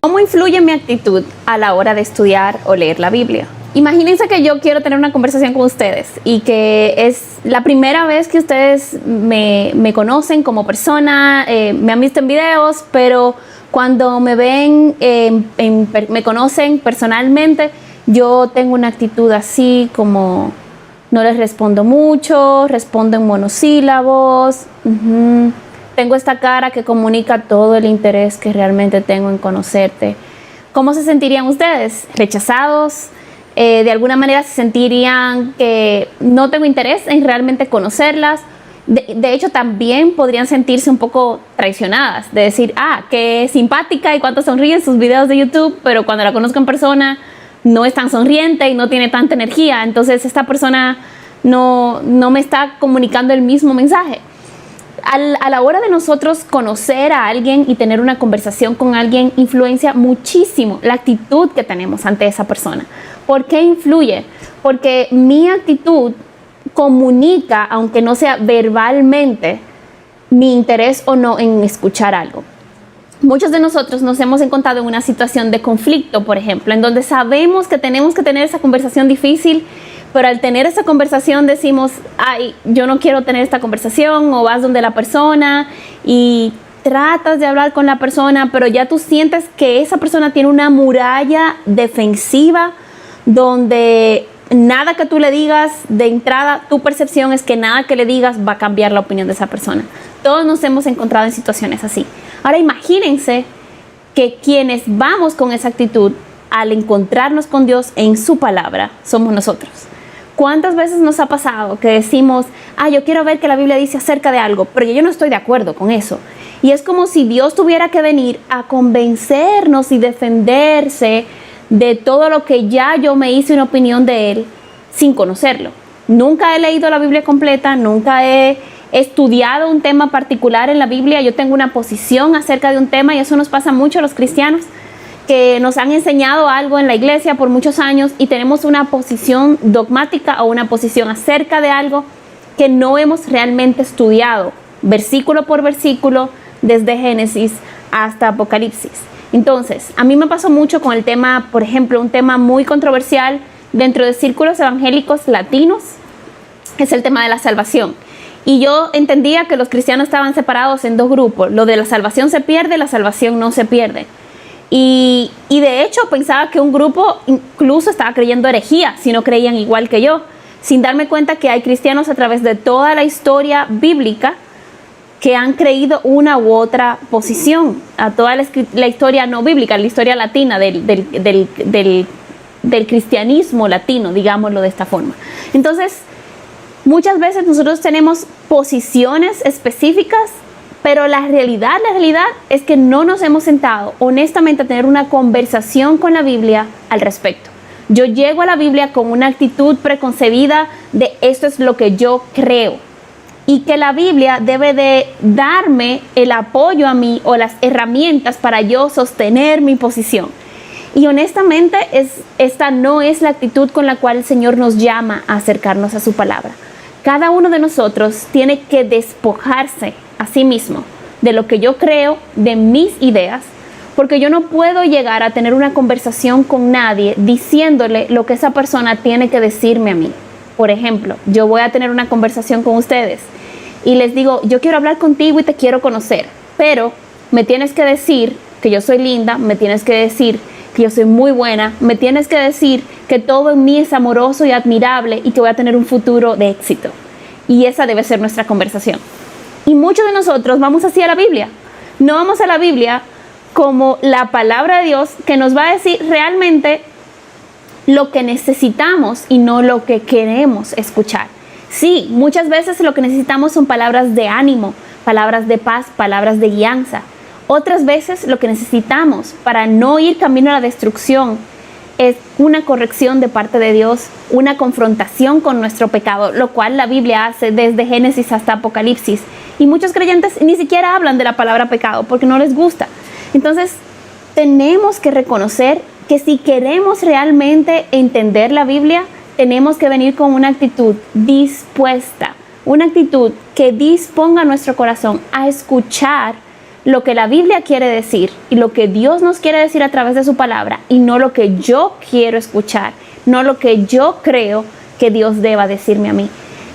¿Cómo influye mi actitud a la hora de estudiar o leer la Biblia? Imagínense que yo quiero tener una conversación con ustedes y que es la primera vez que ustedes me conocen como persona, me han visto en videos, pero cuando me ven, me conocen personalmente, yo tengo una actitud así como no les respondo mucho, respondo en monosílabos, tengo esta cara que comunica todo el interés que realmente tengo en conocerte. ¿Cómo se sentirían ustedes? ¿Rechazados? De alguna manera se sentirían que no tengo interés en realmente conocerlas. De hecho, también podrían sentirse un poco traicionadas, de decir, qué simpática y cuánto sonríe en sus videos de YouTube, pero cuando la conozco en persona no es tan sonriente y no tiene tanta energía. Entonces esta persona no me está comunicando el mismo mensaje. A la hora de nosotros conocer a alguien y tener una conversación con alguien, influencia muchísimo la actitud que tenemos ante esa persona. ¿Por qué influye? Porque mi actitud comunica, aunque no sea verbalmente, mi interés o no en escuchar algo. Muchos de nosotros nos hemos encontrado en una situación de conflicto, por ejemplo, en donde sabemos que tenemos que tener esa conversación difícil, pero al tener esa conversación decimos, yo no quiero tener esta conversación, o vas donde la persona y tratas de hablar con la persona, pero ya tú sientes que esa persona tiene una muralla defensiva donde nada que tú le digas de entrada, tu percepción es que nada que le digas va a cambiar la opinión de esa persona. Todos nos hemos encontrado en situaciones así. Ahora imagínense que quienes vamos con esa actitud al encontrarnos con Dios en su palabra somos nosotros. ¿Cuántas veces nos ha pasado que decimos, yo quiero ver qué la Biblia dice acerca de algo, pero yo no estoy de acuerdo con eso? Y es como si Dios tuviera que venir a convencernos y defenderse de todo lo que ya yo me hice una opinión de Él sin conocerlo. Nunca he leído la Biblia completa, nunca he estudiado un tema particular en la Biblia. Yo tengo una posición acerca de un tema y eso nos pasa mucho a los cristianos, que nos han enseñado algo en la iglesia por muchos años y tenemos una posición dogmática o una posición acerca de algo que no hemos realmente estudiado, versículo por versículo, desde Génesis hasta Apocalipsis. Entonces, a mí me pasó mucho con el tema, por ejemplo, un tema muy controversial dentro de círculos evangélicos latinos, es el tema de la salvación. Y yo entendía que los cristianos estaban separados en dos grupos, lo de la salvación se pierde, la salvación no se pierde. Y de hecho pensaba que un grupo incluso estaba creyendo herejía si no creían igual que yo, sin darme cuenta que hay cristianos a través de toda la historia bíblica que han creído una u otra posición, a toda la historia no bíblica, la historia latina del cristianismo latino, digámoslo de esta forma. Entonces, muchas veces nosotros tenemos posiciones específicas, pero la realidad es que no nos hemos sentado honestamente a tener una conversación con la Biblia al respecto. Yo llego a la Biblia con una actitud preconcebida de esto es lo que yo creo y que la Biblia debe de darme el apoyo a mí o las herramientas para yo sostener mi posición. Y honestamente esta no es la actitud con la cual el Señor nos llama a acercarnos a su palabra. Cada uno de nosotros tiene que despojarse a sí mismo de lo que yo creo, de mis ideas, porque yo no puedo llegar a tener una conversación con nadie diciéndole lo que esa persona tiene que decirme a mí. Por ejemplo, yo voy a tener una conversación con ustedes y les digo, yo quiero hablar contigo y te quiero conocer, pero me tienes que decir que yo soy linda, me tienes que decir que yo soy muy buena, me tienes que decir que todo en mí es amoroso y admirable y que voy a tener un futuro de éxito. Y esa debe ser nuestra conversación. Y muchos de nosotros vamos así a la Biblia. No vamos a la Biblia como la palabra de Dios que nos va a decir realmente lo que necesitamos y no lo que queremos escuchar. Sí, muchas veces lo que necesitamos son palabras de ánimo, palabras de paz, palabras de guianza. Otras veces lo que necesitamos para no ir camino a la destrucción es una corrección de parte de Dios, una confrontación con nuestro pecado, lo cual la Biblia hace desde Génesis hasta Apocalipsis. Y muchos creyentes ni siquiera hablan de la palabra pecado porque no les gusta. Entonces, tenemos que reconocer que si queremos realmente entender la Biblia, tenemos que venir con una actitud dispuesta, una actitud que disponga nuestro corazón a escuchar lo que la Biblia quiere decir y lo que Dios nos quiere decir a través de su palabra, y no lo que yo quiero escuchar, no lo que yo creo que Dios deba decirme a mí.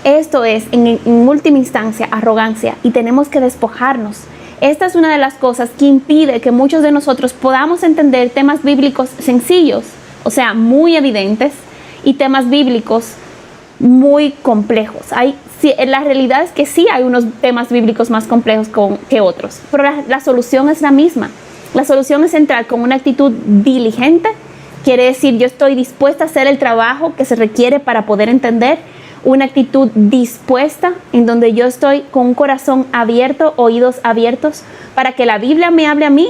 Esto es, en última instancia, arrogancia, y tenemos que despojarnos. Esta es una de las cosas que impide que muchos de nosotros podamos entender temas bíblicos sencillos, o sea, muy evidentes, y temas bíblicos muy complejos. La realidad es que sí hay unos temas bíblicos más complejos que otros, pero la solución es la misma. La solución es entrar con una actitud diligente, quiere decir yo estoy dispuesta a hacer el trabajo que se requiere para poder entender, una actitud dispuesta en donde yo estoy con un corazón abierto, oídos abiertos, para que la Biblia me hable a mí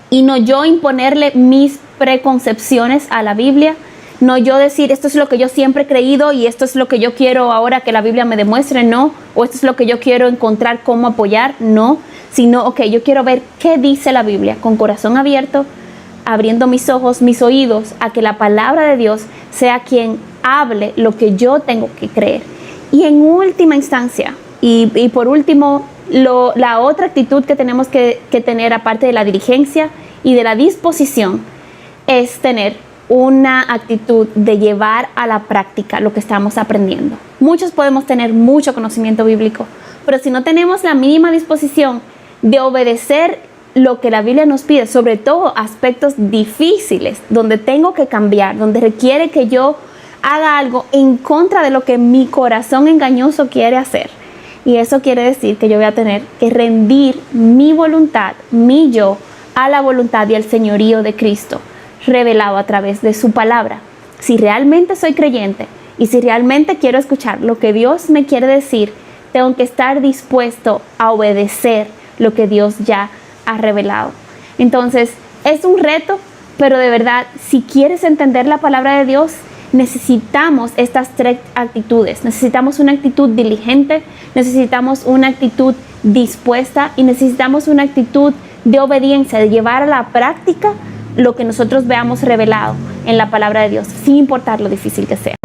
y no yo imponerle mis preconcepciones a la Biblia. No yo decir, esto es lo que yo siempre he creído y esto es lo que yo quiero ahora que la Biblia me demuestre, no. O esto es lo que yo quiero encontrar cómo apoyar, no. Sino, ok, yo quiero ver qué dice la Biblia con corazón abierto, abriendo mis ojos, mis oídos, a que la palabra de Dios sea quien hable lo que yo tengo que creer. Y en última instancia, y por último, la otra actitud que tenemos que tener, aparte de la diligencia y de la disposición, es tener una actitud de llevar a la práctica lo que estamos aprendiendo. Muchos podemos tener mucho conocimiento bíblico, pero si no tenemos la mínima disposición de obedecer lo que la Biblia nos pide, sobre todo aspectos difíciles, donde tengo que cambiar, donde requiere que yo haga algo en contra de lo que mi corazón engañoso quiere hacer. Y eso quiere decir que yo voy a tener que rendir mi voluntad, mi yo, a la voluntad y al señorío de Cristo, revelado a través de su palabra. Si realmente soy creyente y si realmente quiero escuchar lo que Dios me quiere decir, tengo que estar dispuesto a obedecer lo que Dios ya ha revelado. Entonces, es un reto, pero de verdad, si quieres entender la palabra de Dios, necesitamos estas tres actitudes. Necesitamos una actitud diligente, necesitamos una actitud dispuesta y necesitamos una actitud de obediencia, de llevar a la práctica lo que nosotros veamos revelado en la palabra de Dios, sin importar lo difícil que sea.